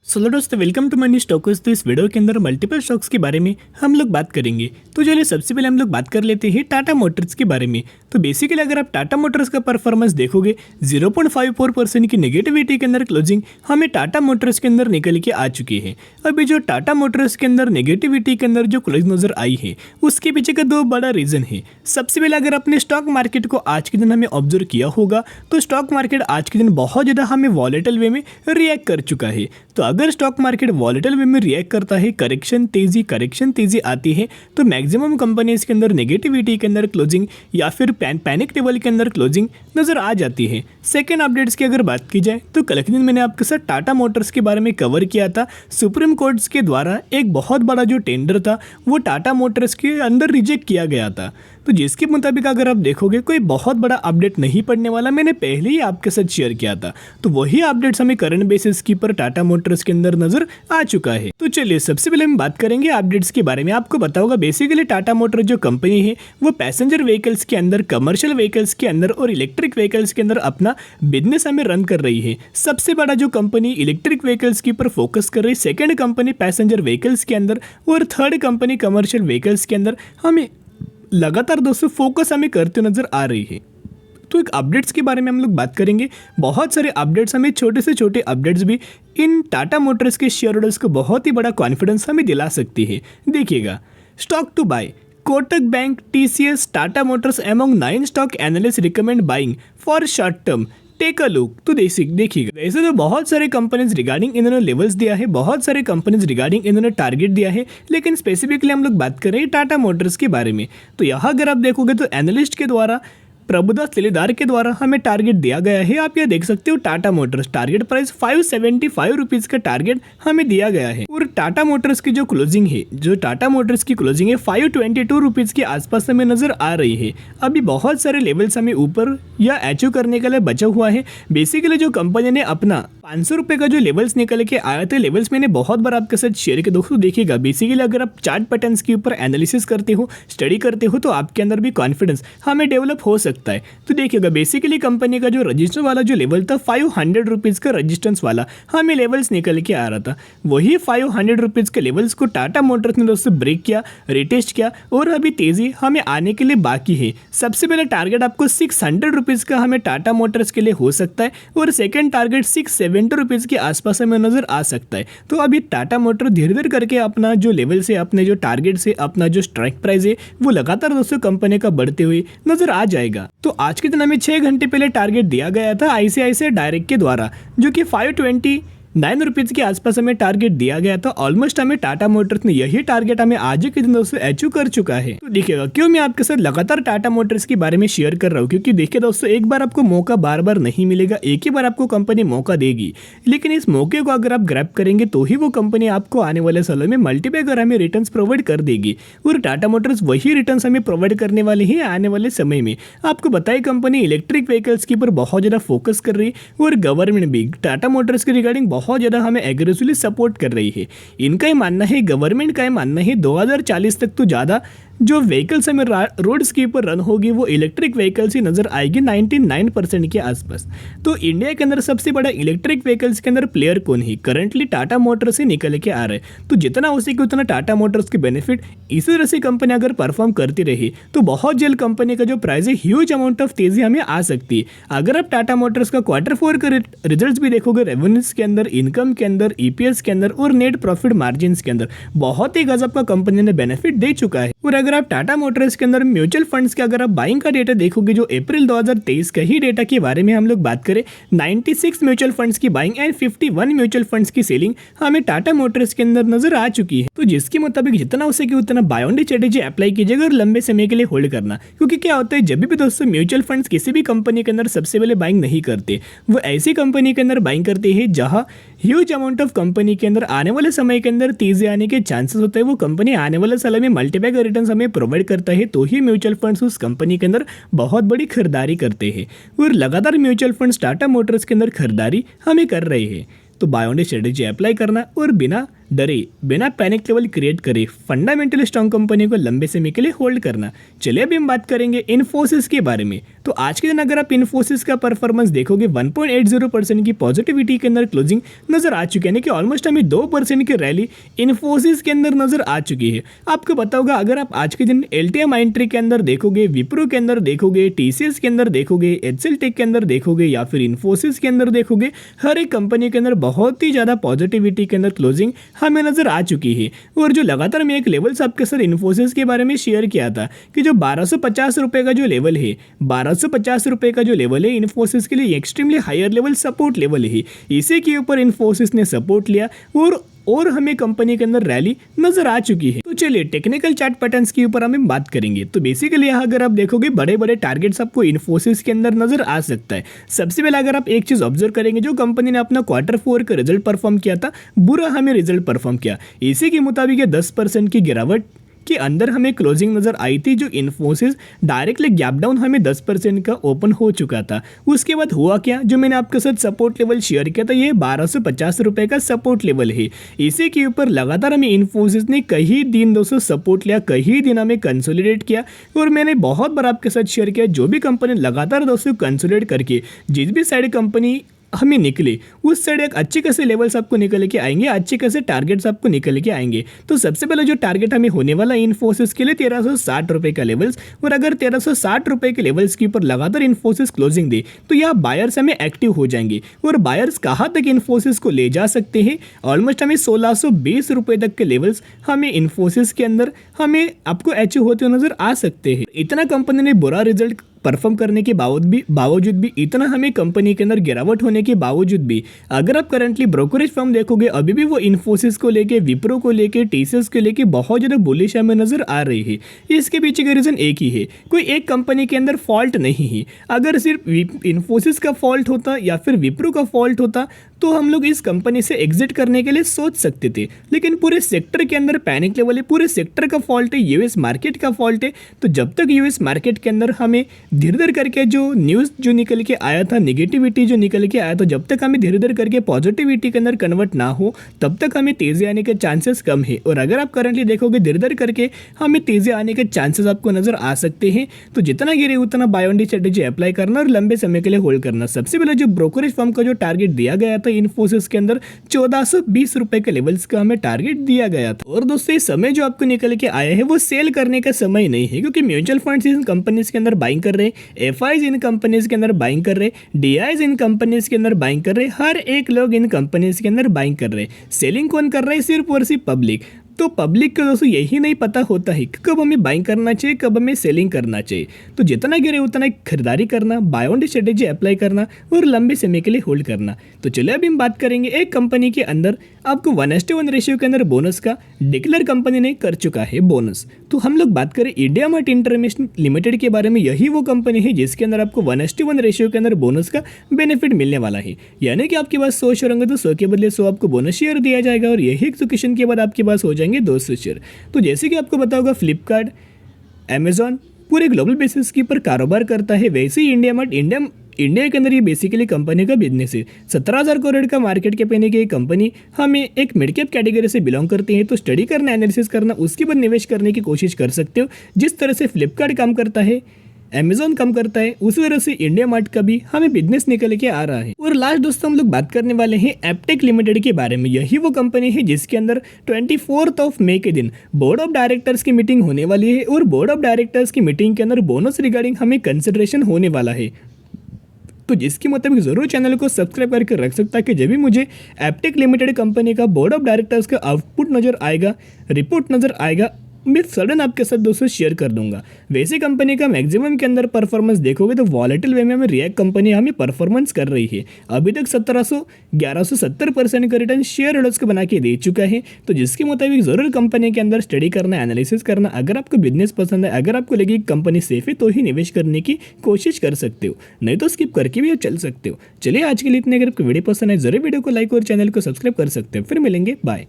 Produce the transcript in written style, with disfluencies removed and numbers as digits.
Hello दोस्तों, welcome to money stocks. तो इस वीडियो के अंदर मल्टीपल स्टॉक्स के बारे में हम लोग बात करेंगे। तो चलिए सबसे पहले हम लोग बात कर लेते हैं टाटा मोटर्स के बारे में। तो बेसिकली अगर आप टाटा मोटर्स का परफॉर्मेंस देखोगे 0.54% की नेगेटिविटी के अंदर क्लोजिंग हमें टाटा मोटर्स के अंदर निकल के आ चुकी है। अभी जो टाटा मोटर्स के अंदर नेगेटिविटी के अंदर जो क्लोजिंग नजर आई है उसके पीछे का दो बड़ा रीजन है। सबसे पहले अगर अपने स्टॉक मार्केट को आज के दिन हमें ऑब्जर्व किया होगा तो स्टॉक मार्केट आज के दिन बहुत ज़्यादा हमें वॉलेटाइल वे में रिएक्ट कर चुका है। तो अगर स्टॉक मार्केट वॉलेटाइल वे में रिएक्ट करता है, करेक्शन तेजी आती है, तो मैक्सिमम कंपनीज के अंदर नेगेटिविटी के अंदर क्लोजिंग या फिर पैनिक टेबल के अंदर क्लोजिंग नजर आ जाती है। सेकेंड अपडेट्स की अगर बात की जाए तो कल के दिन मैंने आपके साथ टाटा मोटर्स के बारे में कवर किया था। सुप्रीम कोर्ट के द्वारा एक बहुत बड़ा जो टेंडर था वो टाटा मोटर्स के अंदर रिजेक्ट किया गया था। तो जिसके मुताबिक अगर आप देखोगे कोई बहुत बड़ा अपडेट नहीं पड़ने वाला, मैंने पहले ही आपके साथ शेयर किया था। तो वही अपडेट्स हमें करंट बेसिस की पर टाटा मोटर्स के अंदर नजर आ चुका है। तो चलिए सबसे पहले हम बात करेंगे अपडेट्स के बारे में। आपको बताऊंगा बेसिकली टाटा मोटर जो कंपनी है वो पैसेंजर व्हीकल्स के अंदर, कमर्शियल व्हीकल्स के अंदर और इलेक्ट्रिक व्हीकल्स के अंदर अपना बिजनेस हमें रन कर रही है। सबसे बड़ा जो कंपनी इलेक्ट्रिक व्हीकल्स के ऊपर फोकस कर रही है, सेकेंड कंपनी पैसेंजर व्हीकल्स के अंदर और थर्ड कंपनी कमर्शियल व्हीकल्स के अंदर हमें लगातार दोस्तों फोकस हमें करते नजर आ रही है। तो एक अपडेट्स के बारे में हम लोग बात करेंगे। बहुत सारे अपडेट्स, हमें छोटे से छोटे अपडेट्स भी इन टाटा मोटर्स के शेयर होल्डर्स को बहुत ही बड़ा कॉन्फिडेंस हमें दिला सकती है। देखिएगा, stock to buy Kotak bank, TCS, Tata Motors among 9 stock analyst recommend buying for short term. Take a look. तो देखिएगा, वैसे तो बहुत सारे कंपनीज रिगार्डिंग इन्होंने लेवल्स दिया है, बहुत सारे कंपनीज रिगार्डिंग इन्होंने टारगेट दिया है, लेकिन स्पेसिफिकली हम लोग बात कर रहे हैं टाटा मोटर्स के बारे में। तो यहाँ अगर आप देखोगे तो एनालिस्ट के द्वारा, प्रभुदास लिलीदार के द्वारा हमें टारगेट दिया गया है। आप ये देख सकते हो Tata Motors target price 575 rupees का टारगेट हमें दिया गया है। और टाटा मोटर्स की जो क्लोजिंग है, जो टाटा मोटर्स की क्लोजिंग है 522 रुपीज़ के आसपास हमें नजर आ रही है। अभी बहुत सारे लेवल्स हमें ऊपर या अचीव करने के लिए बचा हुआ है। बेसिकली जो कंपनी ने अपना 500 रुपये का जो लेवल्स निकल के आया थे, लेवल्स मैंने बहुत बार आपके साथ शेयर किया। दोस्तों देखिएगा, बेसिकली अगर आप चार्ट पैटर्न्स के ऊपर एनालिसिस करते हो, स्टडी करते हो, तो आपके अंदर भी कॉन्फिडेंस हमें डेवलप हो सकता है। तो देखिएगा, बेसिकली कंपनी का जो रजिस्टर वाला जो लेवल था 500 रुपीज़ का रजिस्टेंस वाला हमें लेवल्स निकल के आ रहा था। वही 500 रुपीज़ के लेवल्स को टाटा मोटर्स ने दोस्तों ब्रेक किया, रिटेस्ट किया और अभी तेजी हमें आने के लिए बाकी है। सबसे पहले टारगेट आपको 600 रुपीज़ का हमें टाटा मोटर्स के लिए हो सकता है और सेकेंड टारगेट 670 रुपीज़ के आसपास हमें नजर आ सकता है। तो अभी टाटा मोटर धीरे धीरे करके अपना जो लेवल से, अपने जो टारगेट से, अपना जो स्ट्राइक प्राइस है वो लगातार दोस्तों कंपनी का बढ़ते हुए नजर आ जाएगा। तो आज के दिन हमें 6 घंटे पहले टारगेट दिया गया था आईसीआईसीआई डायरेक्ट के द्वारा, जो कि 529 रुपीज़ के आसपास हमें टारगेट दिया गया था। ऑलमोस्ट हमें टाटा मोटर्स ने यही टारगेट हमें आज के दिन दोस्तों अचीव कर चुका है। तो देखिएगा, क्यों मैं आपके साथ लगातार टाटा मोटर्स के बारे में शेयर कर रहा हूँ, क्योंकि देखिए दोस्तों, एक बार आपको मौका बार बार नहीं मिलेगा, एक ही बार आपको कंपनी मौका देगी। लेकिन इस मौके को अगर आप ग्रैब करेंगे तो ही वो कंपनी आपको आने वाले सालों में मल्टीपैकर हमें रिटर्न्स प्रोवाइड कर देगी। और टाटा मोटर्स वही रिटर्न्स हमें प्रोवाइड करने वाली है आने वाले समय में। आपको बताइए, कंपनी इलेक्ट्रिक व्हीकल्स के ऊपर बहुत ज़्यादा फोकस कर रही है और गवर्नमेंट भी टाटा मोटर्स के रिगार्डिंग बहुत ज़्यादा हमें एग्रेसिवली सपोर्ट कर रही है। इनका ही मानना है, गवर्नमेंट का ही मानना है, 2040 तक तो ज़्यादा जो व्हीकल्स हमें रोड्स के ऊपर रन होगी वो इलेक्ट्रिक व्हीकल्स ही नजर आएगी 99% के आसपास। तो इंडिया के अंदर सबसे बड़ा इलेक्ट्रिक व्हीकल्स के अंदर प्लेयर कौन है? करंटली टाटा मोटर्स से निकल के आ रहा है। तो जितना हो सके उतना टाटा मोटर्स के बेनिफिट, इसी तरह से कंपनी अगर परफॉर्म करती रही तो बहुत जल्द कंपनी का जो प्राइस है ह्यूज अमाउंट ऑफ तेजी हमें आ सकती है। अगर आप टाटा मोटर्स का Q4 का रिजल्ट भी देखोगे, रेवेन्यूज के अंदर, इनकम के अंदर, EPS के अंदर और नेट प्रॉफिट मार्जिन के अंदर बहुत ही गजब का कंपनी ने बेनिफिट दे चुका है। और अगर आप टाटा मोटर्स के अंदर म्यूचुअल फंड्स के अगर आप बाइंग का डेटा देखोगे, जो अप्रैल 2023 का ही डेटा के बारे में हम लोग बात करें, 96 म्यूचुअल फंड्स की बाइंग एंड 51 म्यूचुअल फंड्स की सेलिंग हमें टाटा मोटर्स के अंदर नजर आ चुकी है। तो जिसके मुताबिक जितना हो सके उतना buy on dip strategy apply कीजिएगा और लंबे समय के लिए होल्ड करना। क्योंकि क्या होता है, जब भी दोस्तों म्यूचुअल फंड्स किसी भी कंपनी के अंदर सबसे पहले बाइंग नहीं करते, वो ऐसी कंपनी के अंदर बाइंग करते हैं जहां ह्यूज अमाउंट ऑफ कंपनी के अंदर आने वाले समय के अंदर तेजी आने के चांसेस होते हैं। वो कंपनी आने वाले साल में मल्टीपैकर रिटर्न्स हमें प्रोवाइड करता है, तो ही म्यूचुअल फंड्स उस कंपनी के अंदर बहुत बड़ी खरीदारी करते हैं। और लगातार म्यूचुअल फंड्स टाटा मोटर्स के अंदर खरीदारी हमें कर रहे हैं। तो buy on dip strategy apply करना और बिना डरे बिना पैनिक लेवल क्रिएट करे फंडामेंटल स्ट्रॉन्ग कंपनी को लंबे समय के लिए होल्ड करना। चलिए अभी हम बात करेंगे इन्फोसिस के बारे में। तो आज के दिन अगर आप इन्फोसिस का परफॉर्मेंस देखोगे 1.80% की पॉजिटिविटी के अंदर क्लोजिंग नजर आ चुकी है, यानी कि ऑलमोस्ट हमें 2% की रैली इन्फोसिस के अंदर नजर आ चुकी है। आपको पता होगा अगर आप आज के दिन एलटीएम माइंट्री के अंदर देखोगे, विप्रो के अंदर देखोगे, टीसीएस के अंदर देखोगे, एचसीएल टेक के अंदर देखोगे या फिर इन्फोसिस के अंदर देखोगे, हर एक कंपनी के अंदर बहुत ही ज्यादा पॉजिटिविटी के अंदर क्लोजिंग हमें नजर आ चुकी है। और जो लगातार मैं एक लेवल्स आपके साथ इन्फोसिस के बारे में शेयर किया था कि जो 1250 रुपए का जो लेवल है, 1250 रुपए का जो लेवल है इन्फोसिस के लिए extremely higher level support level है। इसी के ऊपर इन्फोसिस ने सपोर्ट लिया और हमें कंपनी के अंदर रैली नजर आ चुकी है। तो चलिए टेक्निकल चार्ट पैटर्न्स के ऊपर हम बात करेंगे। तो बेसिकली यहाँ अगर आप देखोगे बड़े बड़े टारगेट्स आपको इन्फोसिस के अंदर नजर आ सकता है। सबसे पहले अगर आप एक चीज ऑब्जर्व करेंगे, जो कंपनी ने अपना Q4 का रिजल्ट परफॉर्म किया था, बुरा हमें रिजल्ट परफॉर्म किया। इसी के मुताबिक 10% की गिरावट के अंदर हमें क्लोजिंग नजर आई थी। जो इन्फोसिस डायरेक्टली गैप डाउन हमें 10% का ओपन हो चुका था। उसके बाद हुआ क्या, जो मैंने आपके साथ सपोर्ट लेवल शेयर किया था, ये 1250 रुपए का सपोर्ट लेवल है। इसी के ऊपर लगातार हमें इन्फोसिस ने कई दिन दोस्तों सपोर्ट लिया, कई दिन हमें कंसोलिडेट किया। और मैंने बहुत बार आपके साथ शेयर किया, जो भी कंपनी लगातार दोस्तों कंसोलिडेट करके जिस भी साइड कंपनी हमें निकले उस साइड एक अच्छे खासे लेवल्स आपको निकल के आएंगे, अच्छे खासे टारगेट्स आपको निकल के आएंगे। तो सबसे पहले जो टारगेट हमें होने वाला है इन्फोसिस के लिए 1360 रुपए का लेवल्स। और अगर 1360 रुपए के लेवल्स के ऊपर लगातार इन्फोसिस क्लोजिंग दे तो यहाँ बायर्स हमें एक्टिव हो जाएंगे। और बायर्स कहाँ तक इन्फोसिस को ले जा सकते हैं, ऑलमोस्ट हमें 1620 रुपए तक के लेवल्स हमें इन्फोसिस के अंदर हमें आपको अचीव होते हुए नजर आ सकते हैं। इतना कंपनी ने बुरा रिजल्ट परफॉर्म करने के बावजूद भी इतना हमें कंपनी के अंदर गिरावट होने के बावजूद भी अगर आप करंटली ब्रोकरेज फर्म देखोगे, अभी भी वो इन्फोसिस को लेके, विप्रो को लेके, टीसीएस को लेके बहुत ज़्यादा बुलिश हमें नजर आ रही है। इसके पीछे का रीज़न एक ही है, कोई एक कंपनी के अंदर फॉल्ट नहीं है। अगर सिर्फ इन्फोसिस का फॉल्ट होता या फिर विप्रो का फॉल्ट होता तो हम लोग इस कंपनी से एग्जिट करने के लिए सोच सकते थे, लेकिन पूरे सेक्टर के अंदर पैनिक लेवल है, पूरे सेक्टर का फॉल्ट है, यूएस मार्केट का फॉल्ट है। तो जब तक यूएस मार्केट के अंदर हमें धीरे धीरे करके जो न्यूज़ जो निकल के आया था, नेगेटिविटी जो निकल के आया, तो जब तक हमें धीरे धीरे करके पॉजिटिविटी के अंदर कन्वर्ट ना हो तब तक हमें तेज़ी आने के चांसेस कम है। और अगर आप करंटली देखोगे धीरे धीरे करके हमें तेज़ी आने के चांसेस आपको नजर आ सकते हैं। तो जितना गिरे उतना buy on dip strategy apply करना और लंबे समय के लिए होल्ड करना। सबसे पहले जो ब्रोकरेज फर्म का जो टारगेट दिया गया था इन्फोसिस के अंदर 1420 रुपए के लेवल्स का हमें टारगेट दिया गया था। और दोस्तों ये समय जो आपको निकल के आया है वो सेल करने का समय नहीं है, क्योंकि म्यूचुअल फंड्स इन कंपनीज के अंदर बाइंग कर रहे हैं, एफआईज इन कंपनीज के अंदर बाइंग कर रहे हैं, डीआईज इन कंपनीज के अंदर बाइंग कर रहे हैं, हर एक लोग इन कंपनीज के अंदर बाइंग कर रहे हैं। सेलिंग कौन कर रहा है, सिर्फ और सिर्फ पब्लिक। तो पब्लिक को दोस्तों यही नहीं पता होता है कि कब हमें बाइंग करना चाहिए, कब हमें सेलिंग करना चाहिए। तो जितना गिरे उतना खरीदारी करना, buy on dip strategy apply करना और लंबे समय के लिए होल्ड करना। तो चलिए अभी हम बात करेंगे एक कंपनी के अंदर आपको 1:1 रेशियो के अंदर बोनस का डिक्लेयर कंपनी ने कर चुका है बोनस। तो हम लोग बात करें इंडिया मार्ट इंटरनेशनल लिमिटेड के बारे में। यही वो कंपनी है जिसके अंदर आपको 1:1 रेशियो के अंदर बोनस का बेनिफिट मिलने वाला है, यानी कि आपके पास 100 शेयर होंगे तो 100 के बदले 100 आपको बोनस शेयर दिया जाएगा। और यही एक्सक्यूशन के बाद आपके पास हो जाएंगे 200 शेयर। तो जैसे कि आपको पता होगा फ्लिपकार्ट, अमेजॉन पूरे ग्लोबल बेसिस के ऊपर कारोबार करता है, वैसे ही इंडिया मार्ट इंडिया के अंदर ये बेसिकली कंपनी का बिजनेस है। 17,000 करोड़ का मार्केट कैप यानी कि कंपनी हमें एक मिड कैप कैटेगरी से बिलोंग करती है। तो स्टडी करना, एनालिसिस करना, उसके बाद निवेश करने की कोशिश कर सकते हो। जिस तरह से फ्लिपकार्ट काम करता है, अमेजॉन काम करता है, उसी तरह से इंडिया मार्ट का भी हमें बिजनेस निकल के आ रहा है। और लास्ट दोस्तों हम लोग बात करने वाले हैं एप्टेक लिमिटेड के बारे में। यही वो कंपनी है जिसके अंदर 24 मई के दिन बोर्ड ऑफ डायरेक्टर्स की मीटिंग होने वाली है। और बोर्ड ऑफ डायरेक्टर्स की मीटिंग के अंदर बोनस रिगार्डिंग हमें कंसिडरेशन होने वाला है। तो जिसके मुताबिक जरूर चैनल को सब्सक्राइब करके रख सकता है कि जब भी मुझे एप्टेक लिमिटेड कंपनी का बोर्ड ऑफ डायरेक्टर्स का आउटपुट नजर आएगा, रिपोर्ट नजर आएगा, मैं सडन आपके साथ दोस्तों शेयर कर दूंगा। वैसे कंपनी का मैक्सिमम के अंदर परफॉर्मेंस देखोगे तो वॉलेटिल वे में हमें रिएक्ट कंपनी हमें परफॉर्मेंस कर रही है। अभी तक 1170% का रिटर्न शेयर होल्डर्स को बना के दे चुका है। तो जिसके मुताबिक जरूर कंपनी के अंदर स्टडी करना, एनालिसिस करना। अगर आपको बिजनेस पसंद है, अगर आपको लगे कंपनी सेफ है तो ही निवेश करने की कोशिश कर सकते हो, नहीं तो स्किप करके भी चल सकते हो। चलिए आज के लिए इतने। अगर आपको वीडियो पसंद है जरूर वीडियो को लाइक और चैनल को सब्सक्राइब कर सकते हो। फिर मिलेंगे, बाय।